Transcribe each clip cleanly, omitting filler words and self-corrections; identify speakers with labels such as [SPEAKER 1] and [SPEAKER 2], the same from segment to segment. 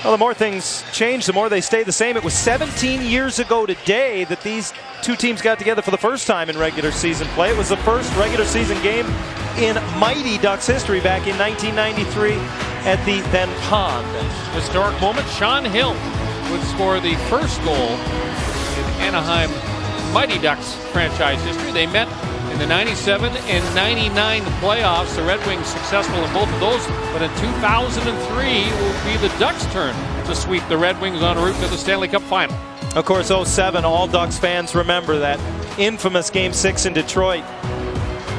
[SPEAKER 1] Well, the more things change, the more they stay the same. It was 17 years ago today that these two teams got together for the first time in regular season play. It was the first regular season game in Mighty Ducks history back in 1993 at the then Pond.
[SPEAKER 2] Historic moment. Sean Hill would score the first goal in Anaheim Mighty Ducks franchise history. They met in the 97 and 99 playoffs. The Red Wings successful in both of those, but in 2003 will be the Ducks' turn to sweep the Red Wings en route to the Stanley Cup final.
[SPEAKER 1] Of course, 07, all Ducks fans remember that infamous Game 6 in Detroit.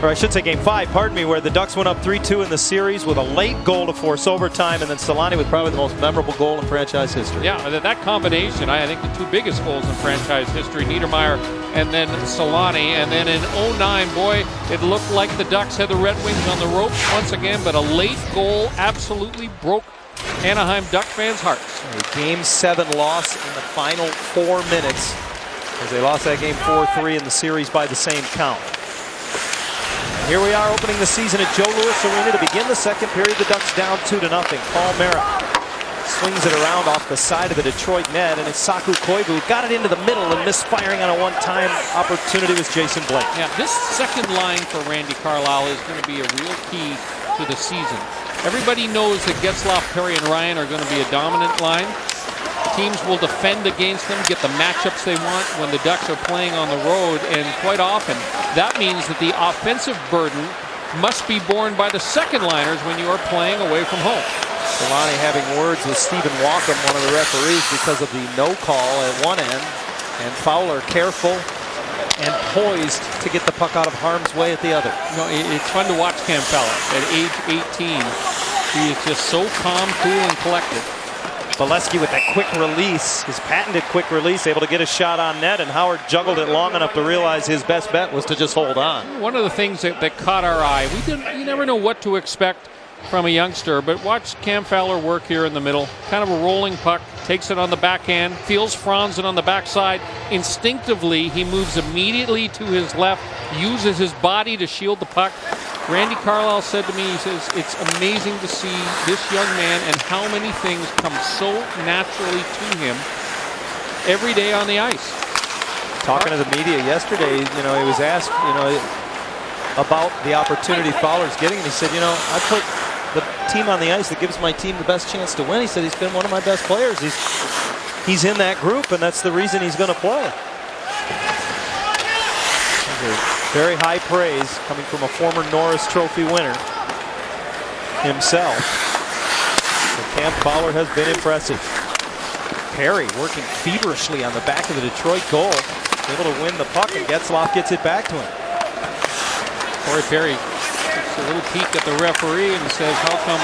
[SPEAKER 1] Or I should say Game 5, pardon me, where the Ducks went up 3-2 in the series with a late goal to force overtime, and then Solani with probably the most memorable goal in franchise history.
[SPEAKER 2] Yeah, that combination, I think the two biggest goals in franchise history, Niedermayer and then Solani. And then in 09, boy, it looked like the Ducks had the Red Wings on the ropes once again, but a late goal absolutely broke Anaheim Duck fans' hearts.
[SPEAKER 1] A Game 7 loss in the final 4 minutes as they lost that game 4-3 in the series by the same count. Here we are opening the season at Joe Louis Arena to begin the second period. The Ducks down 2-0. Paul Mara swings it around off the side of the Detroit net, and it's Saku Koivu got it into the middle, and misfiring on a one-time opportunity was Jason Blake.
[SPEAKER 2] Yeah, this second line for Randy Carlyle is going to be a real key to the season. Everybody knows that Getzlaf, Perry, and Ryan are going to be a dominant line. Teams will defend against them, get the matchups they want when the Ducks are playing on the road, and quite often that means that the offensive burden must be borne by the second liners when you are playing away from home.
[SPEAKER 1] Solani having words with Stephen Walkham, one of the referees, because of the no call at one end, and Fowler careful and poised to get the puck out of harm's way at the other.
[SPEAKER 2] You know, it's fun to watch Cam Fowler at age 18. He is just so calm, cool, and collected.
[SPEAKER 1] Bolesky with that quick release, his patented quick release, able to get a shot on net, and Howard juggled it long enough to realize his best bet was to just hold on.
[SPEAKER 2] One of the things that caught our eye, you never know what to expect from a youngster, but watch Cam Fowler work here in the middle. Kind of a rolling puck, takes it on the backhand, feels Franzen on the backside. Instinctively, he moves immediately to his left, uses his body to shield the puck. Randy Carlyle said to me, he says, it's amazing to see this young man and how many things come so naturally to him every day on the ice.
[SPEAKER 1] Talking to the media yesterday, you know, he was asked, you know, about the opportunity Fowler's getting, and he said, you know, I put the team on the ice that gives my team the best chance to win. He said he's been one of my best players. He's in that group, and that's the reason he's going to play. Very high praise coming from a former Norris Trophy winner himself. So Cam Fowler has been impressive. Perry working feverishly on the back of the Detroit goal, able to win the puck, and Getzlaf gets it back to him.
[SPEAKER 2] Corey Perry takes a little peek at the referee and says, how come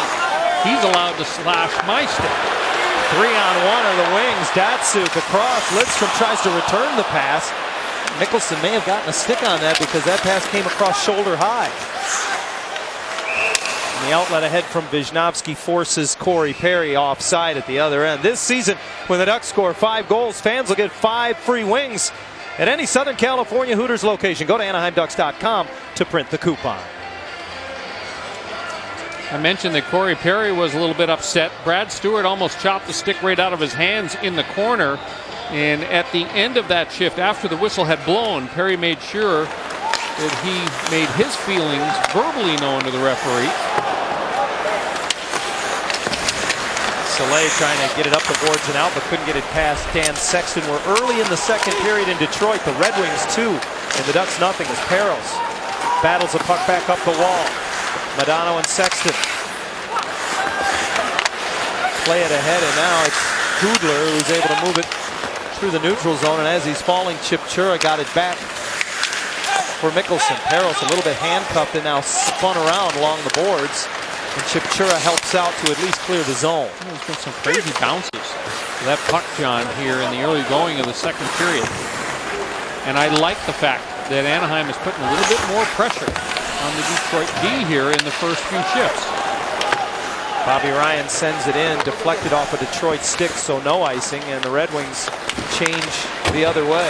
[SPEAKER 2] he's allowed to slash my stick?
[SPEAKER 1] 3-on-1 are the Wings. Datsuk across. Lidstrom tries to return the pass. Mickelson may have gotten a stick on that because that pass came across shoulder high. And the outlet ahead from Wisniewski forces Corey Perry offside at the other end. This season, when the Ducks score 5 goals, fans will get 5 free wings at any Southern California Hooters location. Go to AnaheimDucks.com to print the coupon.
[SPEAKER 2] I mentioned that Corey Perry was a little bit upset. Brad Stewart almost chopped the stick right out of his hands in the corner. And at the end of that shift, after the whistle had blown, Perry made sure that he made his feelings verbally known to the referee.
[SPEAKER 1] Soleil trying to get it up the boards and out, but couldn't get it past Dan Sexton. We're early in the second period in Detroit. The Red Wings 2 and the Ducks nothing as Perros battles the puck back up the wall. Madonna and Sexton play it ahead, and now it's Kudler who's able to move it through the neutral zone, and as he's falling, Chipchura got it back for Mickelson. Perros a little bit handcuffed and now spun around along the boards, and Chipchura helps out to at least clear the zone.
[SPEAKER 2] There's been some crazy bounces to that puck, John, here in the early going of the second period. And I like the fact that Anaheim is putting a little bit more pressure on the Detroit D here in the first few shifts.
[SPEAKER 1] Bobby Ryan sends it in, deflected off a Detroit stick, so no icing, and the Red Wings change the other way.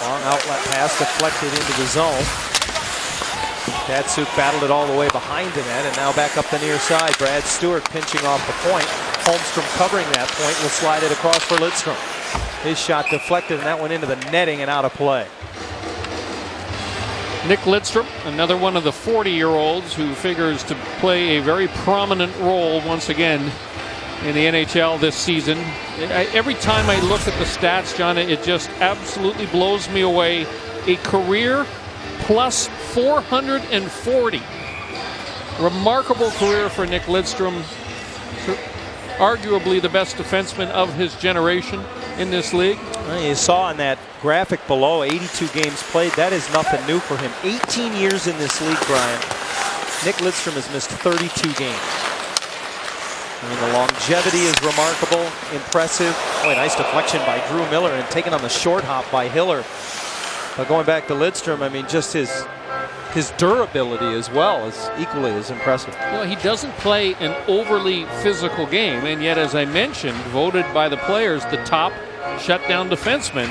[SPEAKER 1] Long outlet pass deflected into the zone. Datsuk battled it all the way behind the net, and now back up the near side. Brad Stewart pinching off the point. Holmstrom covering that point, will slide it across for Lidstrom. His shot deflected, and that went into the netting and out of play.
[SPEAKER 2] Nick Lidstrom, another one of the 40-year-olds who figures to play a very prominent role once again in the NHL this season. Every time I look at the stats, John, it just absolutely blows me away. A career plus 440. Remarkable career for Nick Lidstrom. Arguably the best defenseman of his generation in this league.
[SPEAKER 1] Well, you saw on that graphic below, 82 games played. That is nothing new for him. 18 years in this league, Brian. Nick Lidstrom has missed 32 games. I mean, the longevity is remarkable, impressive. Boy, nice deflection by Drew Miller and taken on the short hop by Hiller. But going back to Lidstrom, I mean, just his durability as well is equally as impressive.
[SPEAKER 2] Well, he doesn't play an overly physical game, and yet, as I mentioned, voted by the players the top shutdown defenseman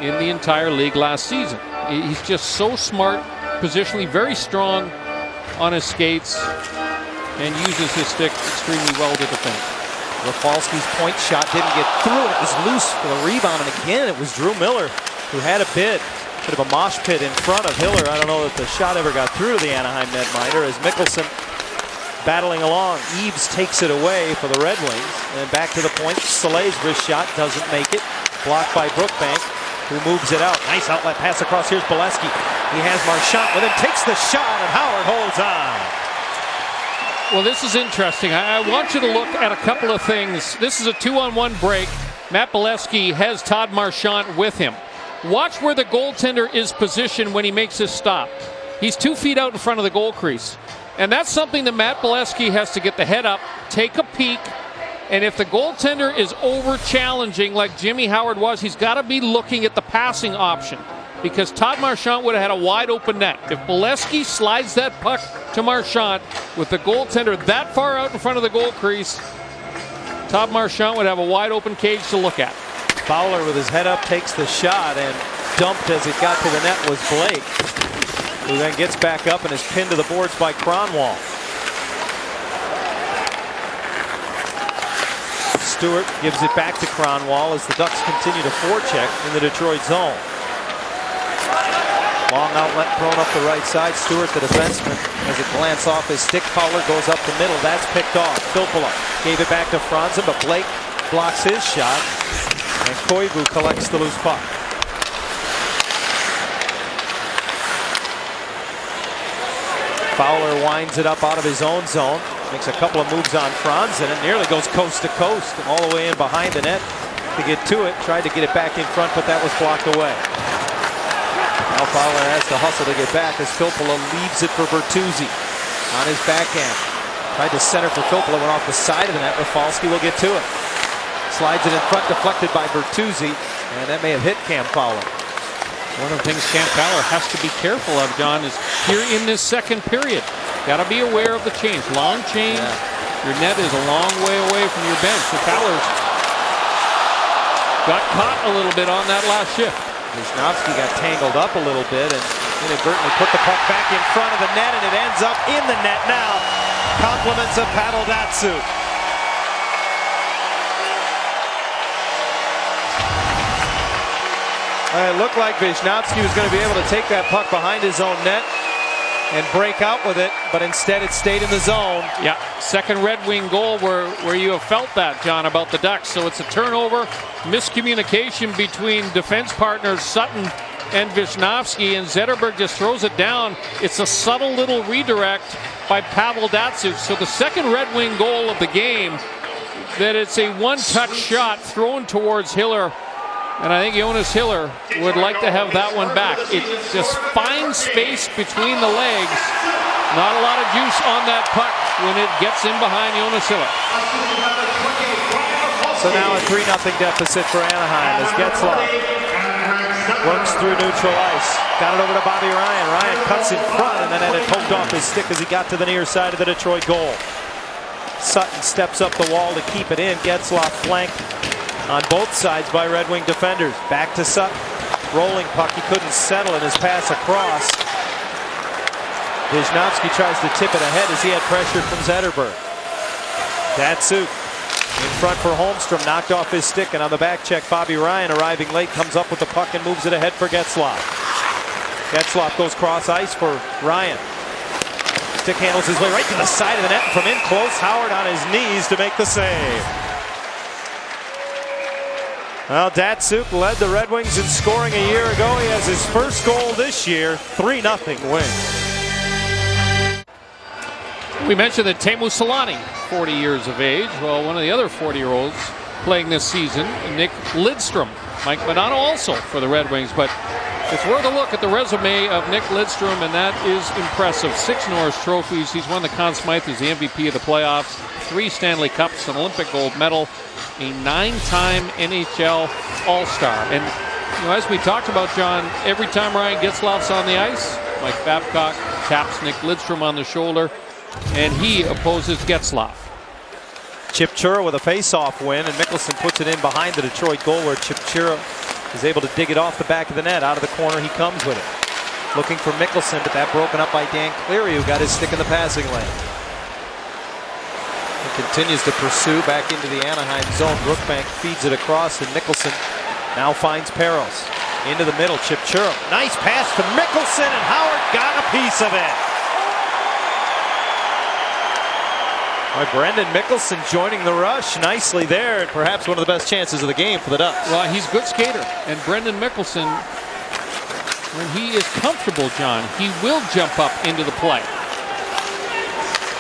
[SPEAKER 2] in the entire league last season. He's just so smart, positionally very strong on his skates, and uses his stick extremely well to defend.
[SPEAKER 1] Rafalski's point shot didn't get through. It was loose for the rebound, and again, it was Drew Miller who had a bit of a mosh pit in front of Hiller. I don't know that the shot ever got through to the Anaheim netminder as Mickelson battling along. Eaves takes it away for the Red Wings. And back to the point. Soleil's wrist shot doesn't make it. Blocked by Brookbank, who moves it out. Nice outlet pass across. Here's Bolesky. He has Marchand with him. Takes the shot, and Howard holds on.
[SPEAKER 2] Well, this is interesting. I want you to look at a couple of things. This is a 2-on-1 break. Matt Bolesky has Todd Marchand with him. Watch where the goaltender is positioned when he makes his stop. He's 2 feet out in front of the goal crease. And that's something that Matt Bolesky has to get the head up, take a peek, and if the goaltender is over-challenging like Jimmy Howard was, he's got to be looking at the passing option, because Todd Marchand would have had a wide-open net. If Bolesky slides that puck to Marchand with the goaltender that far out in front of the goal crease, Todd Marchand would have a wide-open cage to look at.
[SPEAKER 1] Fowler with his head up takes the shot, and dumped as it got to the net was Blake, who then gets back up and is pinned to the boards by Kronwall. Stewart gives it back to Kronwall as the Ducks continue to forecheck in the Detroit zone. Long outlet thrown up the right side. Stewart, the defenseman, as it glance off his stick. Fowler goes up the middle. That's picked off. Filppula gave it back to Franzen, but Blake blocks his shot. And Koivu collects the loose puck. Fowler winds it up out of his own zone. Makes a couple of moves on Franzen and nearly goes coast to coast all the way in behind the net to get to it. Tried to get it back in front, but that was blocked away. Now Fowler has to hustle to get back as Filppula leaves it for Bertuzzi on his backhand. Tried to center for Filppula, went off the side of the net. Rafalski will get to it. Slides it in front, deflected by Bertuzzi, and that may have hit Cam Fowler.
[SPEAKER 2] One of the things Cam Fowler has to be careful of, John, is here in this second period. Got to be aware of the change. Long change. Yeah. Your net is a long way away from your bench. So Fowler's got caught a little bit on that last shift.
[SPEAKER 1] Wisnowski got tangled up a little bit and inadvertently put the puck back in front of the net, and it ends up in the net now. Compliments of Pavel Datsuk. It looked like Wisnowski was going to be able to take that puck behind his own net and break out with it, but instead it stayed in the zone.
[SPEAKER 2] Yeah, second Red Wing goal where you have felt that, John, about the Ducks. So it's a turnover, miscommunication between defense partners Sutton and Wisnowski, and Zetterberg just throws it down. It's a subtle little redirect by Pavel Datsuk. So the second Red Wing goal of the game, that it's a one-touch shot thrown towards Hiller. And I think Jonas Hiller would like to have that one back. It just finds space between the legs. Not a lot of juice on that puck when it gets in behind Jonas Hiller.
[SPEAKER 1] So now a 3-0 deficit for Anaheim as Getzlaf works through neutral ice. Got it over to Bobby Ryan. Ryan cuts in front and then had it poked off his stick as he got to the near side of the Detroit goal. Sutton steps up the wall to keep it in. Getzlaf flanked on both sides by Red Wing defenders. Back to Sutton. Rolling puck. He couldn't settle in his pass across. Wisnowski tries to tip it ahead as he had pressure from Zetterberg. Datsuk in front for Holmstrom, knocked off his stick, and on the back check, Bobby Ryan arriving late comes up with the puck and moves it ahead for Getzlaf. Getzlaf goes cross ice for Ryan. Stick handles his way right to the side of the net, and from in close, Howard on his knees to make the save. Well, Datsuk led the Red Wings in scoring a year ago. He has his first goal this year, 3-0 win.
[SPEAKER 2] We mentioned that Teemu Selanne, 40 years of age. Well, one of the other 40-year-olds playing this season, Nick Lidstrom. Mike Modano also for the Red Wings, but it's worth a look at the resume of Nick Lidstrom, and that is impressive. 6 Norris trophies. He's won the Conn Smythe. He's the MVP of the playoffs. 3 Stanley Cups, an Olympic gold medal, a 9-time NHL All-Star. And you know, as we talked about, John, every time Ryan Getzlaf's on the ice, Mike Babcock taps Nick Lidstrom on the shoulder, and he opposes Getzlaf.
[SPEAKER 1] Chipchura with a face-off win, and Mickelson puts it in behind the Detroit goal, where Chipchura is able to dig it off the back of the net. Out of the corner, he comes with it. Looking for Mickelson, but that broken up by Dan Cleary, who got his stick in the passing lane. He continues to pursue back into the Anaheim zone. Brookbank feeds it across, and Mickelson now finds Peros. Into the middle, Chipchura. Nice pass to Mickelson, and Howard got a piece of it. Right, Brendan Mickelson joining the rush nicely there, and perhaps one of the best chances of the game for the Ducks.
[SPEAKER 2] Well, he's a good skater, and Brendan Mickelson, when he is comfortable, John, he will jump up into the play.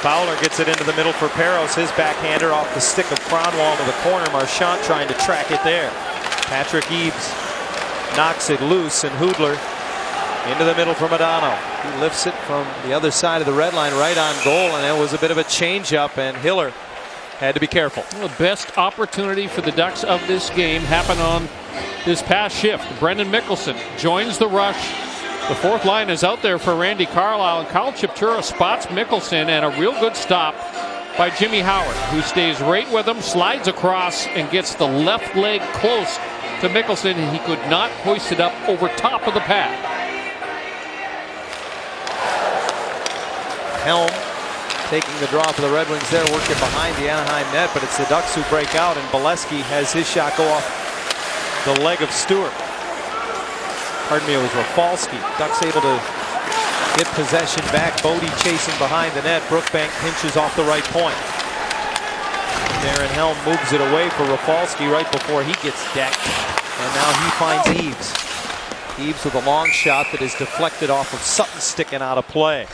[SPEAKER 1] Fowler gets it into the middle for Peros, his backhander off the stick of Kronwall to the corner. Marchand trying to track it there. Patrick Eaves knocks it loose, and Hoodler into the middle for Modano. He lifts it from the other side of the red line right on goal, and it was a bit of a change-up, and Hiller had to be careful.
[SPEAKER 2] Well, the best opportunity for the Ducks of this game happened on this past shift. Brendan Mickelson joins the rush. The fourth line is out there for Randy Carlyle, and Kyle Chipchura spots Mickelson, and a real good stop by Jimmy Howard, who stays right with him, slides across, and gets the left leg close to Mickelson, and he could not hoist it up over top of the pad.
[SPEAKER 1] Helm taking the draw for the Red Wings there, working behind the Anaheim net, but it's the Ducks who break out, and Bolesky has his shot go off the leg of Stewart. Pardon me, it was Rafalski. Ducks able to get possession back. Bodie chasing behind the net. Brookbank pinches off the right point. Darren Helm moves it away for Rafalski right before he gets decked, and now he finds Eaves. Eaves with a long shot that is deflected off of Sutton, sticking out of play.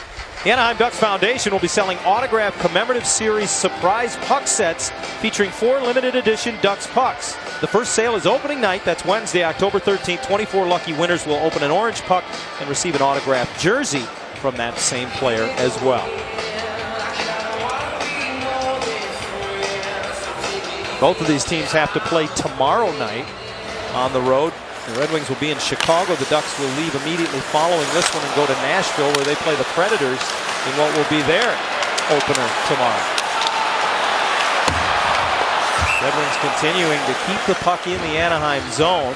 [SPEAKER 1] The Anaheim Ducks Foundation will be selling autographed commemorative series surprise puck sets featuring 4 limited edition Ducks pucks. The first sale is opening night. That's Wednesday, October 13th. 24 lucky winners will open an orange puck and receive an autographed jersey from that same player as well. Both of these teams have to play tomorrow night on the road. The Red Wings will be in Chicago. The Ducks will leave immediately following this one and go to Nashville, where they play the Predators in what will be their opener tomorrow. Red Wings continuing to keep the puck in the Anaheim zone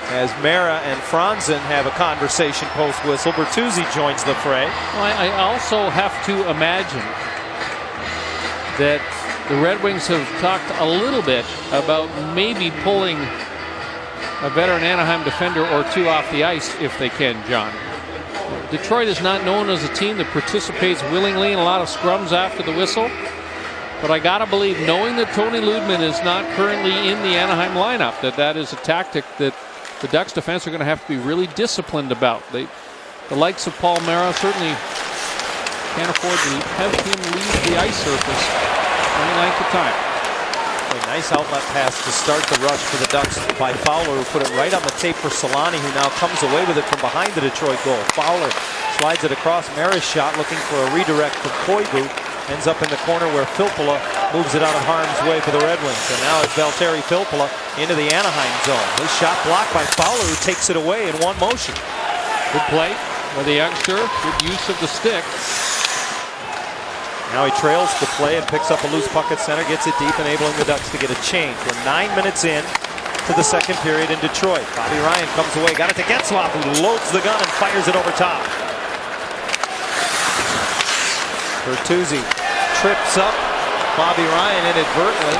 [SPEAKER 1] as Mara and Franzen have a conversation post-whistle. Bertuzzi joins the fray.
[SPEAKER 2] Well, I also have to imagine that the Red Wings have talked a little bit about maybe pulling a veteran Anaheim defender or 2 off the ice if they can, John. Detroit is not known as a team that participates willingly in a lot of scrums after the whistle, but I gotta believe, knowing that Tony Ludman is not currently in the Anaheim lineup, that is a tactic that the Ducks defense are going to have to be really disciplined about. The likes of Paul Mara certainly can't afford to have him leave the ice surface any length of time.
[SPEAKER 1] A nice outlet pass to start the rush for the Ducks by Fowler, who put it right on the tape for Selanne, who now comes away with it from behind the Detroit goal. Fowler slides it across. Mara's shot, looking for a redirect from Koivu, ends up in the corner where Filppula moves it out of harm's way for the Red Wings. And now it's Valtteri Filppula into the Anaheim zone. His shot blocked by Fowler, who takes it away in one motion.
[SPEAKER 2] Good play by the youngster. Good use of the stick.
[SPEAKER 1] Now he trails the play and picks up a loose puck at center, gets it deep, enabling the Ducks to get a change. We're 9 minutes in to the second period in Detroit. Bobby Ryan comes away, got it to Getzlaf, who loads the gun and fires it over top. Bertuzzi trips up Bobby Ryan inadvertently.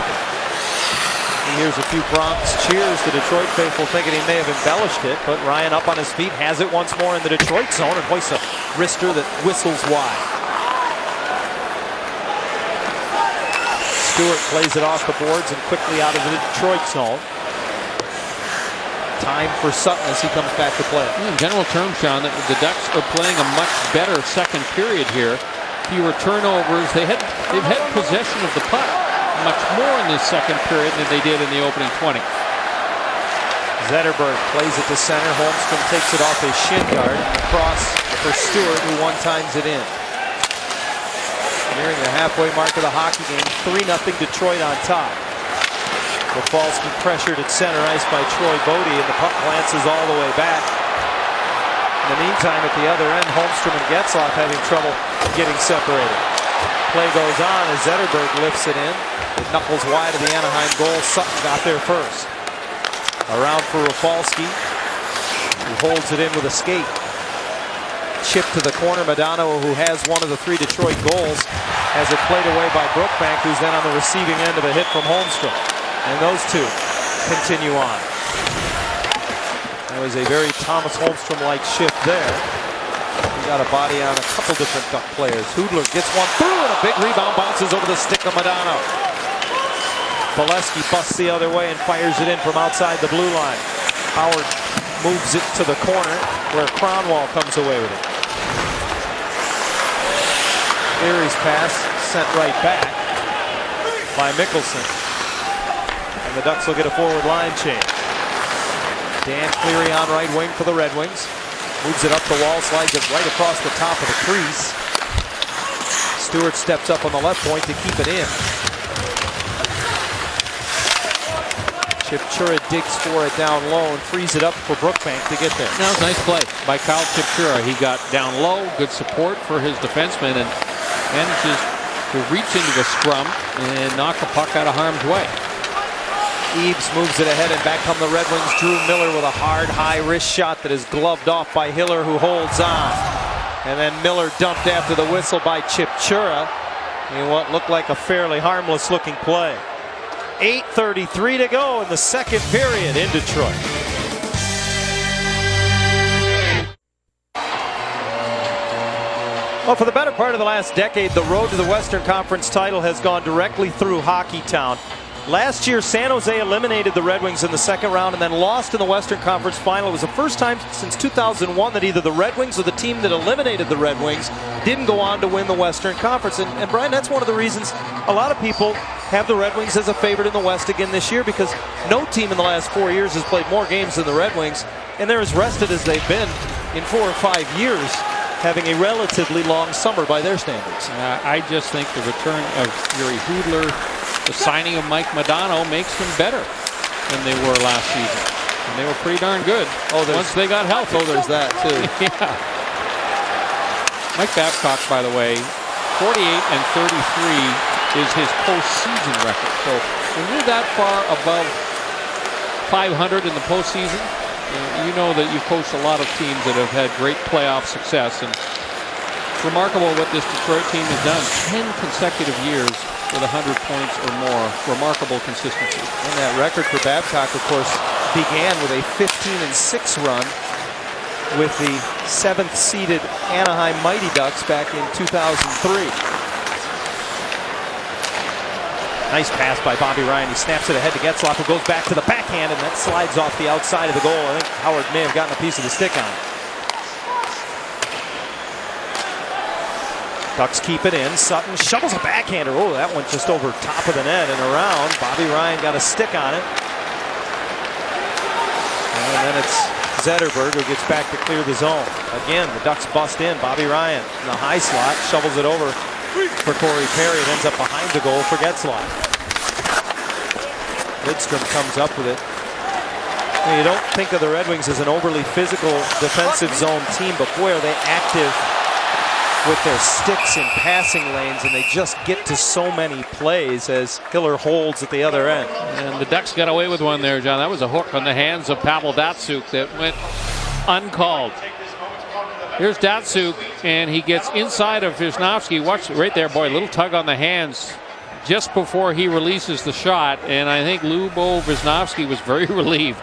[SPEAKER 1] He hears a few Bronx cheers. The Detroit faithful thinking he may have embellished it, but Ryan up on his feet has it once more in the Detroit zone and hoists a wrister that whistles wide. Stewart plays it off the boards and quickly out of the Detroit zone. Time for Sutton as he comes back to play.
[SPEAKER 2] In general terms, John, the Ducks are playing a much better second period here. Fewer turnovers. They've had possession of the puck much more in this second period than they did in the opening 20.
[SPEAKER 1] Zetterberg plays it to center. Holmstrom takes it off his shin guard. Across for Stewart, who one-times it in. Nearing the halfway mark of the hockey game. 3-0 Detroit on top. Rafalski pressured at center ice by Troy Bodie, and the puck glances all the way back. In the meantime, at the other end, Holmstrom and Getzlaf having trouble getting separated. Play goes on as Zetterberg lifts it in. It knuckles wide of the Anaheim goal. Sutton got there first. Around for Rafalski, who holds it in with a skate. Chip to the corner. Madonna, who has one of the 3 Detroit goals, has it played away by Brookbank, who's then on the receiving end of a hit from Holmstrom. And those two continue on. That was a very Thomas Holmstrom-like shift there. He got a body on a couple different Duck players. Hoodler gets one through, and a big rebound bounces over the stick of Madonna. Bolesky busts the other way and fires it in from outside the blue line. Howard moves it to the corner where Cronwall comes away with it. Leary's pass sent right back by Mickelson. And the Ducks will get a forward line change. Dan Cleary on right wing for the Red Wings. Moves it up the wall, slides it right across the top of the crease. Stewart steps up on the left point to keep it in. Chipchura digs for it down low and frees it up for Brookbank to get there.
[SPEAKER 2] That was a nice play by Kyle Chipchura. He got down low, good support for his defenseman, and manages to reach into the scrum and knock the puck out of harm's way.
[SPEAKER 1] Eaves moves it ahead, and back come the Red Wings. Drew Miller with a hard, high-wrist shot that is gloved off by Hiller, who holds on. And then Miller dumped after the whistle by Chipchura in what looked like a fairly harmless-looking play. 8:33 to go in the second period in Detroit. Well, for the better part of the last decade, the road to the Western Conference title has gone directly through Hockeytown. Last year, San Jose eliminated the Red Wings in the second round and then lost in the Western Conference final. It was the first time since 2001 that either the Red Wings or the team that eliminated the Red Wings didn't go on to win the Western Conference. And Brian, that's one of the reasons a lot of people have the Red Wings as a favorite in the West again this year, because no team in the last 4 years has played more games than the Red Wings, and they're as rested as they've been in 4 or 5 years, having a relatively long summer by their standards.
[SPEAKER 2] I just think the return of Yuri Hoodler, the signing of Mike Modano, makes them better than they were last season. And they were pretty darn good once they got healthy.
[SPEAKER 1] Oh, there's that, too.
[SPEAKER 2] Yeah. Mike Babcock, by the way, 48 and 33 is his postseason record. So when you're that far above 500 in the postseason, you know that you've coached a lot of teams that have had great playoff success. And it's remarkable what this Detroit team has done. 10 consecutive years with 100 points or more. Remarkable consistency.
[SPEAKER 1] And that record for Babcock, of course, began with a 15-6 run with the 7th seeded Anaheim Mighty Ducks back in 2003. Nice pass by Bobby Ryan. He snaps it ahead to Getzlaf, who goes back to the backhand, and that slides off the outside of the goal. I think Howard may have gotten a piece of the stick on it. Ducks keep it in. Sutton shovels a backhander. Oh, that went just over top of the net and around. Bobby Ryan got a stick on it. And then it's Zetterberg who gets back to clear the zone. Again, the Ducks bust in. Bobby Ryan in the high slot shovels it over for Corey Perry. It ends up behind the goal for Getzlaf. Lidstrom comes up with it. Now, you don't think of the Red Wings as an overly physical defensive zone team, but boy, are they active with their sticks in passing lanes, and they just get to so many plays as Hiller holds at the other end.
[SPEAKER 2] And the Ducks got away with one there, John. That was a hook on the hands of Pavel Datsyuk that went uncalled. Here's Datsuk, and he gets inside of Wisniewski. Watch right there, boy, little tug on the hands just before he releases the shot. And I think Lubo Wisniewski was very relieved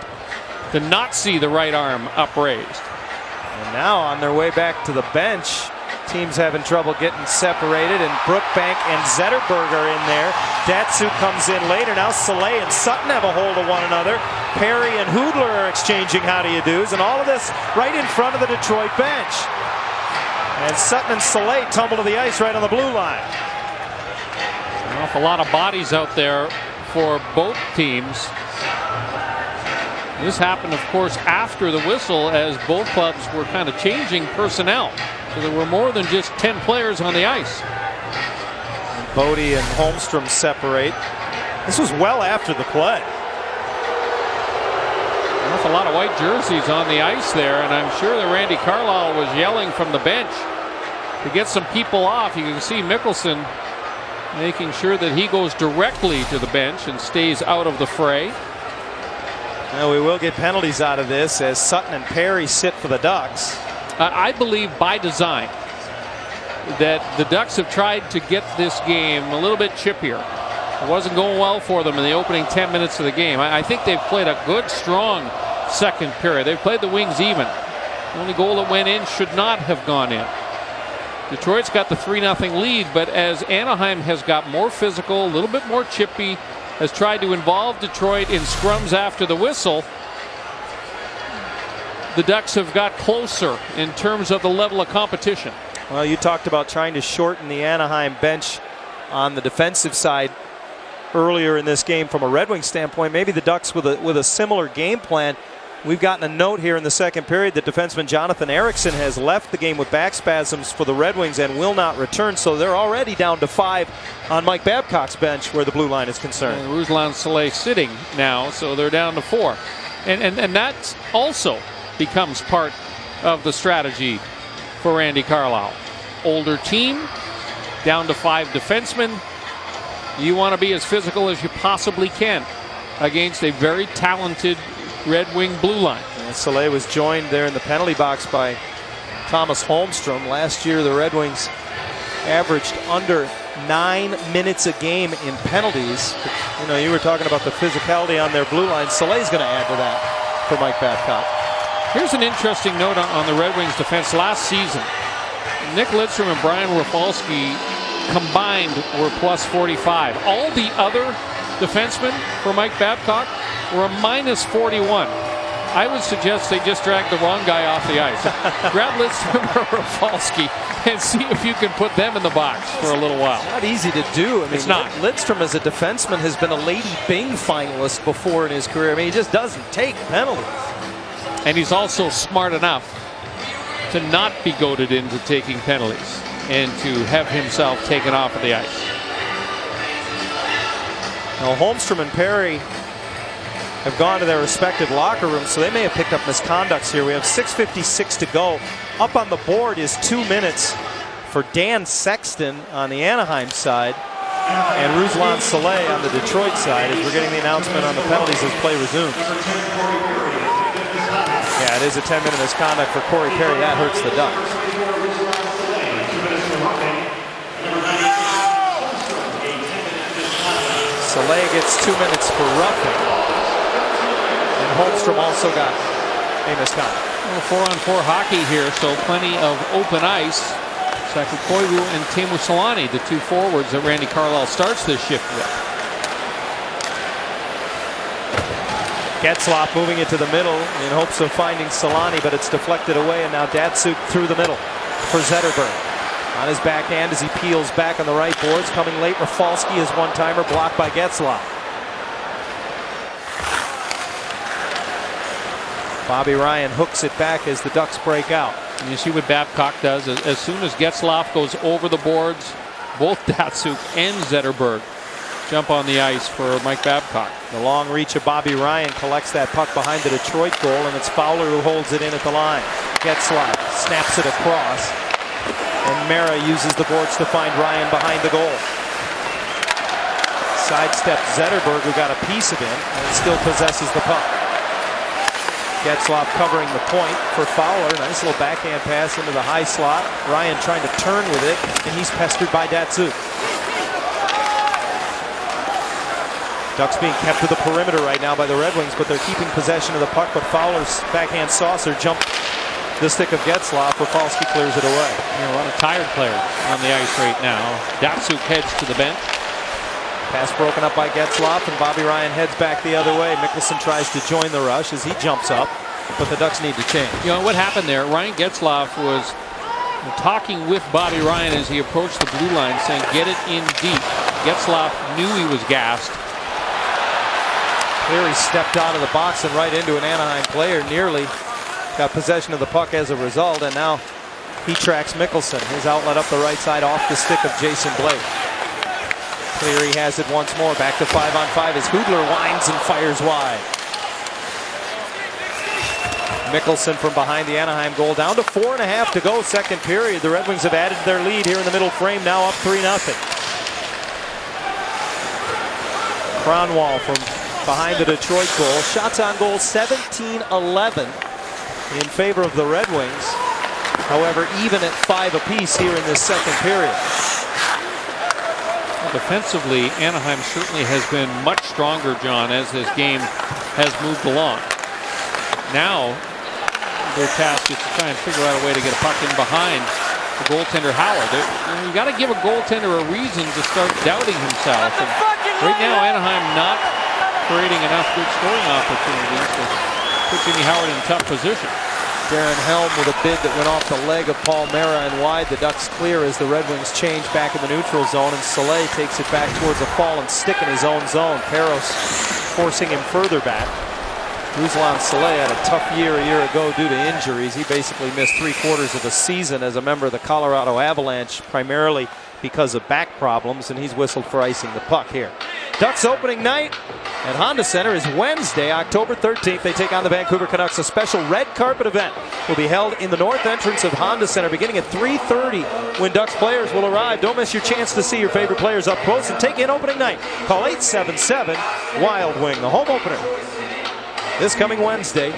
[SPEAKER 2] to not see the right arm upraised.
[SPEAKER 1] And now on their way back to the bench, teams having trouble getting separated, and Brookbank and Zetterberg are in there. Datsuk comes in later. Now Soleil and Sutton have a hold of one another. Perry and Hoodler are exchanging how do you do's, and all of this right in front of the Detroit bench. And Sutton and Soleil tumble to the ice right on the blue line.
[SPEAKER 2] An awful lot of bodies out there for both teams. This happened, of course, after the whistle, as both clubs were kind of changing personnel. So there were more than just 10 players on the ice.
[SPEAKER 1] Bodie and Holmstrom separate. This was well after the play.
[SPEAKER 2] An awful lot of white jerseys on the ice there, and I'm sure that Randy Carlyle was yelling from the bench to get some people off. You can see Mickelson making sure that he goes directly to the bench and stays out of the fray.
[SPEAKER 1] Well, we will get penalties out of this as Sutton and Perry sit for the Ducks.
[SPEAKER 2] I believe by design that the Ducks have tried to get this game a little bit chippier. It wasn't going well for them in the opening 10 minutes of the game. I think they've played a good, strong second period. They've played the Wings even. The only goal that went in should not have gone in. Detroit's got the 3-0 lead, but as Anaheim has got more physical, a little bit more chippy, has tried to involve Detroit in scrums after the whistle, the Ducks have got closer in terms of the level of competition.
[SPEAKER 1] Well, you talked about trying to shorten the Anaheim bench on the defensive side earlier in this game from a Red Wings standpoint. Maybe the Ducks with a similar game plan. We've gotten a note here in the second period that defenseman Jonathan Eriksson has left the game with back spasms for the Red Wings and will not return. So they're already down to 5 on Mike Babcock's bench where the blue line is concerned.
[SPEAKER 2] And Ruslan Soleil sitting now, so they're down to 4. And that also becomes part of the strategy for Randy Carlyle. Older team, down to 5 defensemen. You want to be as physical as you possibly can against a very talented Red Wing blue line.
[SPEAKER 1] And Soleil was joined there in the penalty box by Thomas Holmstrom. Last year the Red Wings averaged under 9 minutes a game in penalties. You know, you were talking about the physicality on their blue line. Soleil's going to add to that for Mike Babcock.
[SPEAKER 2] Here's an interesting note on the Red Wings defense last season. Nick Lidstrom and Brian Rafalski combined were plus 45. All the other defensemen for Mike Babcock were a minus 41. I would suggest they just dragged the wrong guy off the ice. Grab Lidstrom or Rafalski and see if you can put them in the box for a little while.
[SPEAKER 1] Not easy to do. I mean,
[SPEAKER 2] it's not.
[SPEAKER 1] Lidstrom as a defenseman has been a Lady Byng finalist before in his career. I mean, he just doesn't take penalties.
[SPEAKER 2] And he's also smart enough to not be goaded into taking penalties and to have himself taken off of the ice.
[SPEAKER 1] Now Holmstrom and Perry have gone to their respective locker rooms, so they may have picked up misconducts here. We have 6:56 to go. Up on the board is 2 minutes for Dan Sexton on the Anaheim side and Ruslan Soleil on the Detroit side as we're getting the announcement on the penalties as play resumes. Yeah, it is a 10-minute misconduct for Corey Perry. That hurts the Ducks. Soleil gets 2 minutes for roughing. And Holmstrom also got a misconduct.
[SPEAKER 2] Well, 4-on-4 hockey here, so plenty of open ice. Saku Koivu and Teemu Selanne, the 2 forwards that Randy Carlyle starts this shift with.
[SPEAKER 1] Getzlaf moving it to the middle in hopes of finding Selanne, but it's deflected away, and now Datsuk through the middle for Zetterberg. On his backhand as he peels back on the right boards. Coming late, Rafalski is one-timer blocked by Getzlaf. Bobby Ryan hooks it back as the Ducks break out.
[SPEAKER 2] And you see what Babcock does. As soon as Getzlaf goes over the boards, both Datsuk and Zetterberg jump on the ice for Mike Babcock.
[SPEAKER 1] The long reach of Bobby Ryan collects that puck behind the Detroit goal, and it's Fowler who holds it in at the line. Getzlaf snaps it across, and Mara uses the boards to find Ryan behind the goal. Sidesteps Zetterberg, who got a piece of him, and still possesses the puck. Getzlaf covering the point for Fowler. Nice little backhand pass into the high slot. Ryan trying to turn with it, and he's pestered by Datsuk. Ducks being kept to the perimeter right now by the Red Wings, but they're keeping possession of the puck. But Fowler's backhand saucer jumped the stick of Getzlaf. Rafalski clears it away.
[SPEAKER 2] A lot of tired players on the ice right now. Datsuk heads to the bench.
[SPEAKER 1] Pass broken up by Getzlaf, and Bobby Ryan heads back the other way. Mickelson tries to join the rush as he jumps up, but the Ducks need to change.
[SPEAKER 2] You know what happened there? Ryan Getzlaf was talking with Bobby Ryan as he approached the blue line, saying, "Get it in deep." Getzlaf knew he was gassed.
[SPEAKER 1] Cleary stepped out of the box and right into an Anaheim player. Nearly got possession of the puck as a result, and now he tracks Mickelson. His outlet up the right side off the stick of Jason Blake. Cleary has it once more. Back to 5-on-5 as Hudler winds and fires wide. Mickelson from behind the Anaheim goal. Down to 4.5 to go, second period. The Red Wings have added their lead here in the middle frame, now up 3-0. Kronwall from behind the Detroit goal. Shots on goal 17-11 in favor of the Red Wings. However, even at 5 apiece here in this second period.
[SPEAKER 2] Defensively, Anaheim certainly has been much stronger, John, as this game has moved along. Now, their task is to try and figure out a way to get a puck in behind the goaltender Howard. You got to give a goaltender a reason to start doubting himself. And right now, Anaheim not creating enough good scoring opportunities to put Jimmy Howard in a tough position.
[SPEAKER 1] Darren Helm with a bid that went off the leg of Paul Mara and wide. The Ducks clear as the Red Wings change back in the neutral zone, and Soleil takes it back towards a fallen stick in his own zone. Peros forcing him further back. Ruslan Soleil had a tough year a year ago due to injuries. He basically missed 3/4 of the season as a member of the Colorado Avalanche, primarily because of back problems, and he's whistled for icing the puck here. Ducks opening night at Honda Center is Wednesday, October 13th. They take on the Vancouver Canucks. A special red carpet event will be held in the north entrance of Honda Center beginning at 3:30 when Ducks players will arrive. Don't miss your chance to see your favorite players up close and take in opening night. Call 877 Wild Wing, the home opener. This coming Wednesday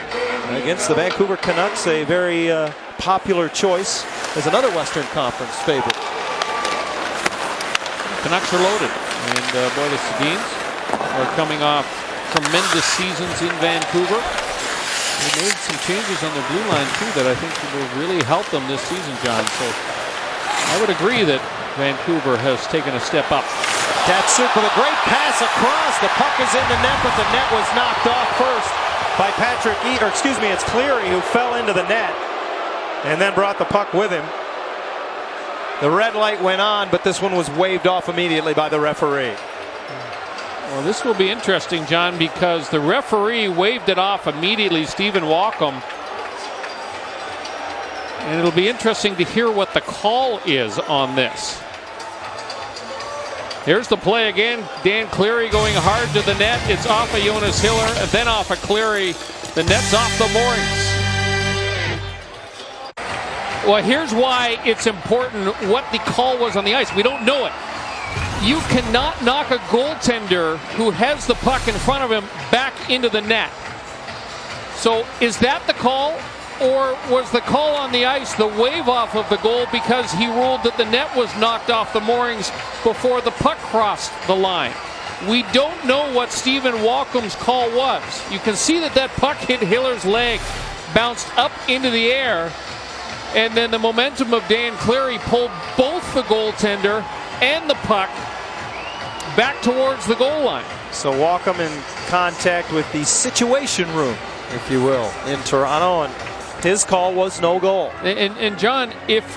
[SPEAKER 1] against the Vancouver Canucks, a very popular choice as another Western Conference favorite.
[SPEAKER 2] Canucks are loaded, and boy, the Sedins are coming off tremendous seasons in Vancouver. They made some changes on their blue line too that I think will really help them this season, John. So I would agree that Vancouver has taken a step up.
[SPEAKER 1] Datsuk with a great pass across. The puck is in the net, but the net was knocked off first by it's Cleary who fell into the net and then brought the puck with him. The red light went on, but this one was waved off immediately by the referee.
[SPEAKER 2] Well, this will be interesting, John, because the referee waved it off immediately, Stephen Walkom. And it'll be interesting to hear what the call is on this. Here's the play again. Dan Cleary going hard to the net. It's off of Jonas Hiller and then off of Cleary. The net's off the moorings. Well, here's why it's important what the call was on the ice. We don't know it. You cannot knock a goaltender who has the puck in front of him back into the net. So is that the call? Or was the call on the ice the wave off of the goal because he ruled that the net was knocked off the moorings before the puck crossed the line? We don't know what Stephen Walkom's call was. You can see that that puck hit Hiller's leg, bounced up into the air, and then the momentum of Dan Cleary pulled both the goaltender and the puck back towards the goal line.
[SPEAKER 1] So Walkom in contact with the situation room, if you will, in Toronto, and his call was no goal.
[SPEAKER 2] And John, if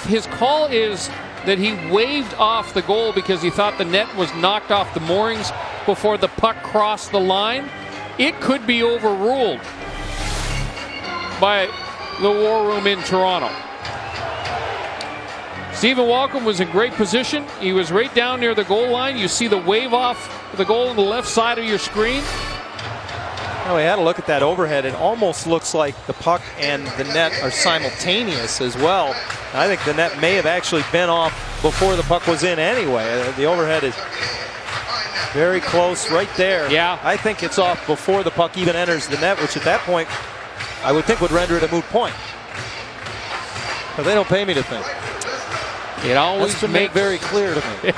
[SPEAKER 2] his call is that he waved off the goal because he thought the net was knocked off the moorings before the puck crossed the line, it could be overruled by the War Room in Toronto. Stephen Walkom was in great position. He was right down near the goal line. You see the wave off the goal on the left side of your screen.
[SPEAKER 1] Well, we had a look at that overhead. It almost looks like the puck and the net are simultaneous as well. I think the net may have actually been off before the puck was in anyway. The overhead is Very close right there.
[SPEAKER 2] Yeah.
[SPEAKER 1] I think it's off before the puck even enters the net, which at that point I would think would render it a moot point. But they don't pay me to think.
[SPEAKER 2] It always
[SPEAKER 1] That's been made very clear to me.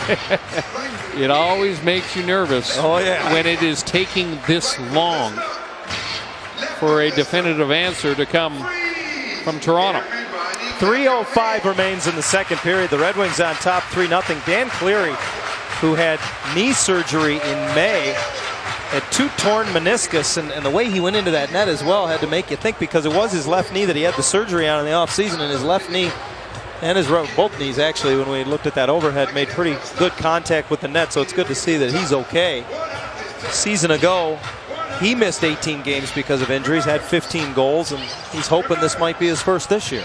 [SPEAKER 2] It always makes you nervous when it is taking this long for a definitive answer to come from Toronto.
[SPEAKER 1] 3:05 remains in the second period. The Red Wings on top 3-0. Dan Cleary, who had knee surgery in May, had 2 torn meniscus, and the way he went into that net as well had to make you think, because it was his left knee that he had the surgery on in the offseason, and his left knee and his both knees, actually, when we looked at that overhead, made pretty good contact with the net, so it's good to see that he's okay. Season ago, he missed 18 games because of injuries, had 15 goals, and he's hoping this might be his first this year.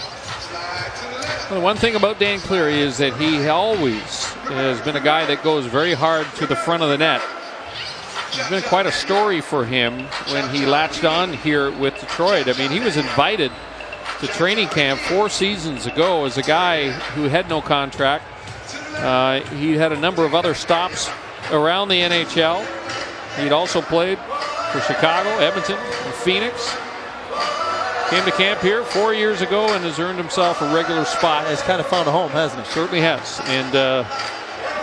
[SPEAKER 2] Well, one thing about Dan Cleary is that he always has been a guy that goes very hard to the front of the net. It's been quite a story for him when he latched on here with Detroit. I mean, he was invited to training camp 4 seasons ago as a guy who had no contract. He had a number of other stops around the NHL. He'd also played for Chicago, Edmonton, and Phoenix. Came to camp here 4 years ago and has earned himself a regular spot.
[SPEAKER 1] He's kind of found a home, hasn't he?
[SPEAKER 2] Certainly has. And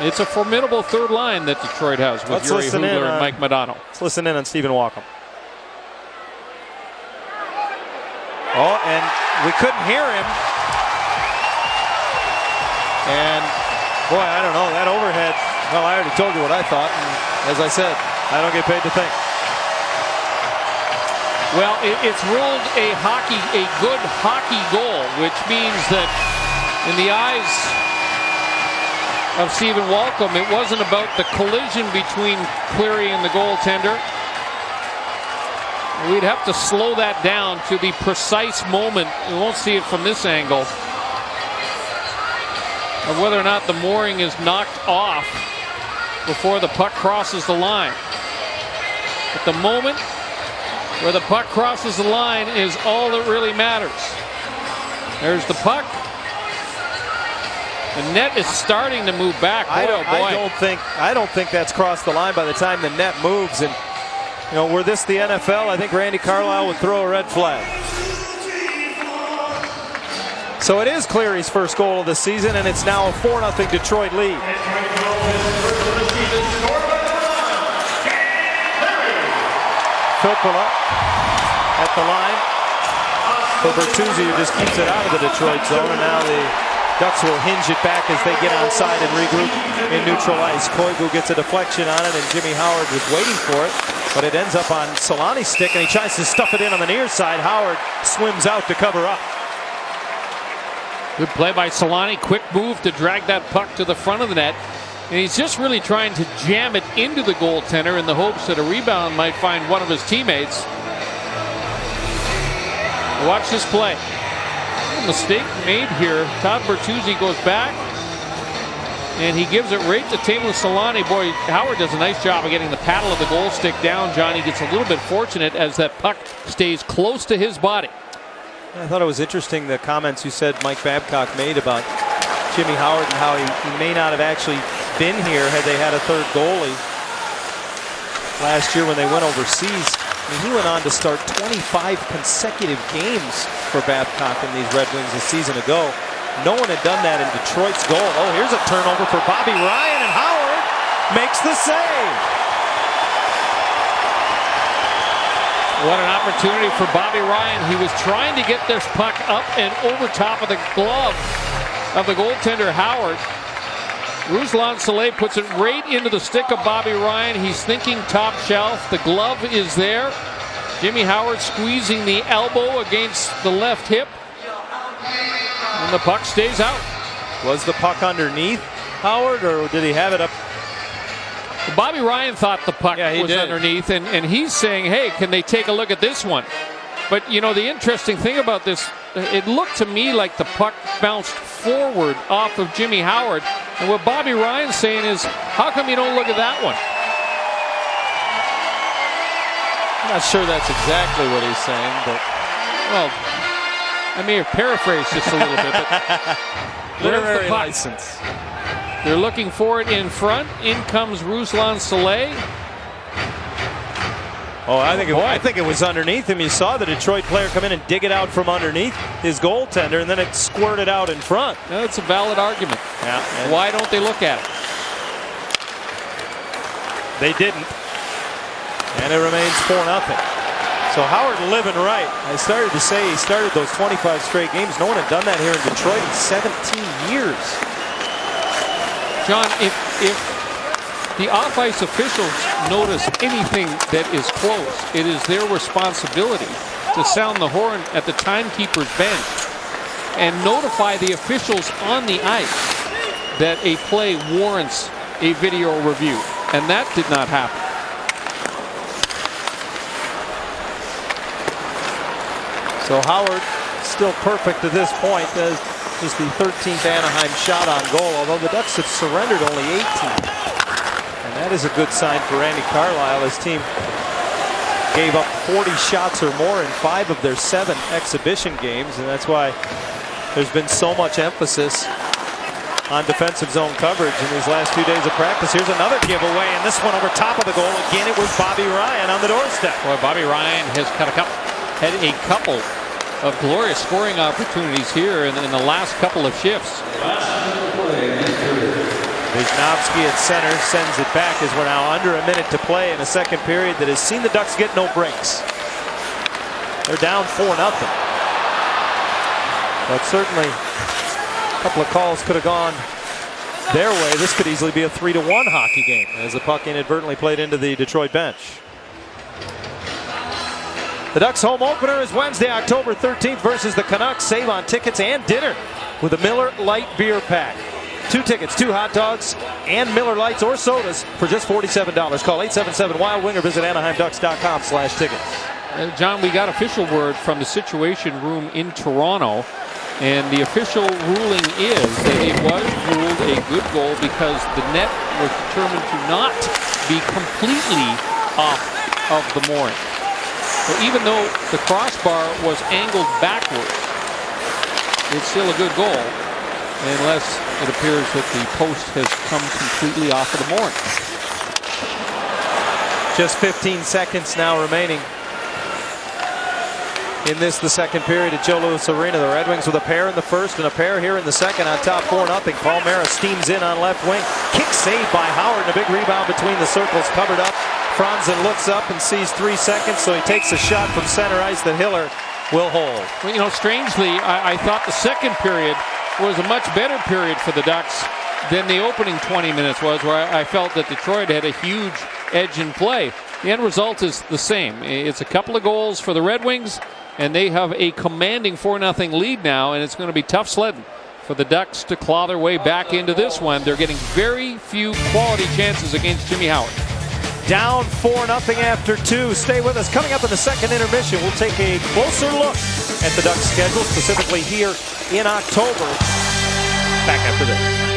[SPEAKER 2] it's a formidable third line that Detroit has with Yuri Hudler and Mike Modano.
[SPEAKER 1] Let's listen in on Stephen Walkom. Oh, and we couldn't hear him. And, boy, I don't know. That overhead, well, I already told you what I thought. And as I said, I don't get paid to think.
[SPEAKER 2] Well, it's ruled a good hockey goal, which means that in the eyes of Stephen Walkom, it wasn't about the collision between Cleary and the goaltender. We'd have to slow that down to the precise moment. We won't see it from this angle of whether or not the mooring is knocked off before the puck crosses the line. At the moment where the puck crosses the line is all that really matters. There's the puck. The net is starting to move back. Boy,
[SPEAKER 1] I don't think that's crossed the line by the time the net moves. And you know, were this the NFL, I think Randy Carlyle would throw a red flag. So it is Cleary's first goal of the season, and it's now a 4-0 Detroit lead. Filppula at the line for Bertuzzi, who just keeps it out of the Detroit zone, and now the Ducks will hinge it back as they get onside and regroup in neutral ice. Koivu gets a deflection on it, and Jimmy Howard was waiting for it, but it ends up on Solani's stick, and he tries to stuff it in on the near side. Howard swims out to cover up.
[SPEAKER 2] Good play by Solani. Quick move to drag that puck to the front of the net. And he's just really trying to jam it into the goaltender in the hopes that a rebound might find one of his teammates. Watch this play. Mistake made here. Todd Bertuzzi goes back, and he gives it right to Teemu Solani. Boy, Howard does a nice job of getting the paddle of the goal stick down. Johnny gets a little bit fortunate as that puck stays close to his body.
[SPEAKER 1] I thought it was interesting the comments you said Mike Babcock made about Jimmy Howard and how he may not have actually been here had they had a third goalie last year when they went overseas. I mean, he went on to start 25 consecutive games for Babcock in these Red Wings a season ago. No one had done that in Detroit's goal. Oh, here's a turnover for Bobby Ryan, and Howard makes the save.
[SPEAKER 2] What an opportunity for Bobby Ryan. He was trying to get this puck up and over top of the glove of the goaltender Howard. Ruslan Saleh puts it right into the stick of Bobby Ryan. He's thinking top shelf. The glove is there. Jimmy Howard squeezing the elbow against the left hip. And the puck stays out.
[SPEAKER 1] Was the puck underneath Howard, or did he have it up?
[SPEAKER 2] Bobby Ryan thought the puck was underneath, and he's saying, hey, can they take a look at this one? But, you know, the interesting thing about this, it looked to me like the puck bounced forward off of Jimmy Howard. And what Bobby Ryan's saying is, how come you don't look at that one?
[SPEAKER 1] I'm not sure that's exactly what he's saying, but...
[SPEAKER 2] Well, I may have paraphrased just a little bit, but...
[SPEAKER 1] Literary license.
[SPEAKER 2] They're looking for it in front. In comes Ruslan Saleh.
[SPEAKER 1] Oh, I think it was underneath him. You saw the Detroit player come in and dig it out from underneath his goaltender, and then it squirted out in front.
[SPEAKER 2] That's a valid argument.
[SPEAKER 1] Yeah.
[SPEAKER 2] Why don't they look at it?
[SPEAKER 1] They didn't. And it remains 4-0. So Howard living right. I started to say he started those 25 straight games. No one had done that here in Detroit in 17 years.
[SPEAKER 2] John, if the off-ice officials notice anything that is close, it is their responsibility to sound the horn at the timekeeper's bench and notify the officials on the ice that a play warrants a video review. And that did not happen.
[SPEAKER 1] So Howard still perfect to this point. That's just the 13th Anaheim shot on goal, although the Ducks have surrendered only 18. And that is a good sign for Randy Carlyle. His team gave up 40 shots or more in 5 of their 7 exhibition games, and that's why there's been so much emphasis on defensive zone coverage in these last few days of practice. Here's another giveaway, and this one over top of the goal. Again, it was Bobby Ryan on the doorstep.
[SPEAKER 2] Boy, Bobby Ryan has had a couple of glorious scoring opportunities here in the last couple of shifts.
[SPEAKER 1] Wisnowski at center sends it back as we're now under a minute to play in a second period that has seen the Ducks get no breaks. They're down 4-0. But certainly a couple of calls could have gone their way. This could easily be a 3-1 hockey game as the puck inadvertently played into the Detroit bench. The Ducks home opener is Wednesday, October 13th versus the Canucks. Save on tickets and dinner with a Miller Lite beer pack. 2 tickets, 2 hot dogs, and Miller Lights or sodas for just $47. Call 877-WILD-WING or visit AnaheimDucks.com/tickets.
[SPEAKER 2] John, we got official word from the Situation Room in Toronto, and the official ruling is that it was ruled a good goal because the net was determined to not be completely off of the mooring. So even though the crossbar was angled backwards, it's still a good goal, unless it appears that the post has come completely off of the mooring.
[SPEAKER 1] Just 15 seconds now remaining in this, the second period at Joe Louis Arena. The Red Wings with a pair in the first and a pair here in the second on top 4-0. Palmera steams in on left wing. Kick saved by Howard and a big rebound between the circles, covered up. Franzen looks up and sees 3 seconds, so he takes a shot from center ice that Hiller will hold.
[SPEAKER 2] Well, you know, strangely, I thought the second period was a much better period for the Ducks than the opening 20 minutes was, where I felt that Detroit had a huge edge in play. The end result is the same. It's a couple of goals for the Red Wings, and they have a commanding 4-0 lead now, and it's going to be tough sledding for the Ducks to claw their way back into this one. They're getting very few quality chances against Jimmy Howard.
[SPEAKER 1] Down 4-0 after 2. Stay with us. Coming up in the second intermission, we'll take a closer look at the Ducks schedule, specifically here in October. Back after this.